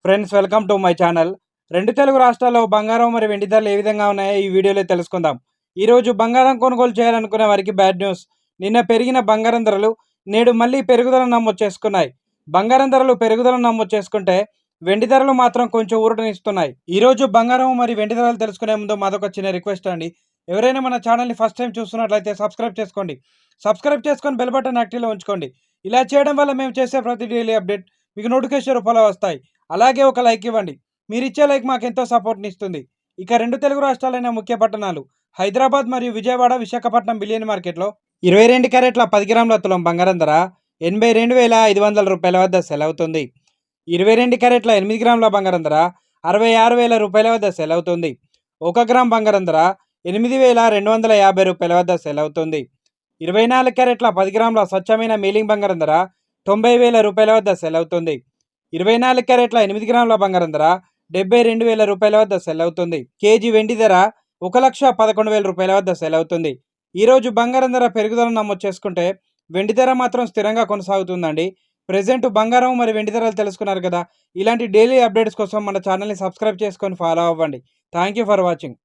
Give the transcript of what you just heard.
Friends, welcome to my channel. రెండు తెలుగు రాష్ట్రాల్లో బంగారం మరియు వెండి ధరలు ఏ విధంగా ఉన్నాయో ఈ వీడియోలో తెలుసుకుందాం. ఈరోజు బంగారం కొనుగోలు చేయాలనుకునే వారికి బ్యాడ్ న్యూస్. నిన్న పెరిగిన బంగారం ధరలు నేడు మళ్ళీ పెరుగుదలను నమోదు చేసుకున్నాయి. బంగారం ధరలు పెరుగుదలను నమోదు చేసుకుంటే వెండి ధరలు మాత్రం కొంచెం ఊరటనిస్తున్నాయి. ఈరోజు బంగారం మరియు వెండి ధరలు తెలుసుకునే ముందు మాదొక చిన్న రిక్వెస్ట్ అండి. ఎవరైనా మన ఛానల్ని ఫస్ట్ టైం చూస్తున్నట్లయితే సబ్స్క్రైబ్ చేసుకోండి. సబ్స్క్రైబ్ చేసుకొని బెల్ బటన్ యాక్టివ్లో ఉంచుకోండి. ఇలా చేయడం వల్ల మేము చేసే ప్రతి డైలీ అప్డేట్ మీకు నోటిఫికేషన్ రూపంలో వస్తాయి. అలాగే ఒక లైక్ ఇవ్వండి. మీరిచ్చే లైక్ మాకెంతో సపోర్ట్ని ఇస్తుంది. ఇక రెండు తెలుగు రాష్ట్రాలైన ముఖ్య పట్టణాలు హైదరాబాద్ మరియు విజయవాడ, విశాఖపట్నం బిలియన్ మార్కెట్లో 22 క్యారెట్ల 10 గ్రాముల తులం బంగారం ధర 82,500 రూపాయల వద్ద సెల్ అవుతుంది. 22 క్యారెట్ల 8 గ్రాముల బంగారం ధర 66,000 రూపాయల వద్ద సెల్ అవుతుంది. 1 గ్రామ్ బంగారం ధర 8,250 రూపాయల వద్ద సెల్ అవుతుంది. 24 క్యారెట్ల 10 గ్రాముల స్వచ్ఛమైన మేలింగ్ బంగారం ధర 90,000 రూపాయల వద్ద సెల్ అవుతుంది. 24 క్యారెట్ల 8 గ్రాముల బంగారం ధర 72,000 రూపాయల వద్ద సెల్ అవుతుంది. కేజీ వెండి ధర 1,11,000 రూపాయల వద్ద సెల్ అవుతుంది. ఈరోజు బంగారం ధర పెరుగుదలను నమోదు చేసుకుంటే వెండి ధర మాత్రం స్థిరంగా కొనసాగుతుందండి. ప్రెజెంట్ బంగారం మరియు వెండి ధరలు తెలుసుకున్నారు కదా. ఇలాంటి డైలీ అప్డేట్స్ కోసం మన ఛానల్ని సబ్స్క్రైబ్ చేసుకొని ఫాలో అవ్వండి. Thank you for watching.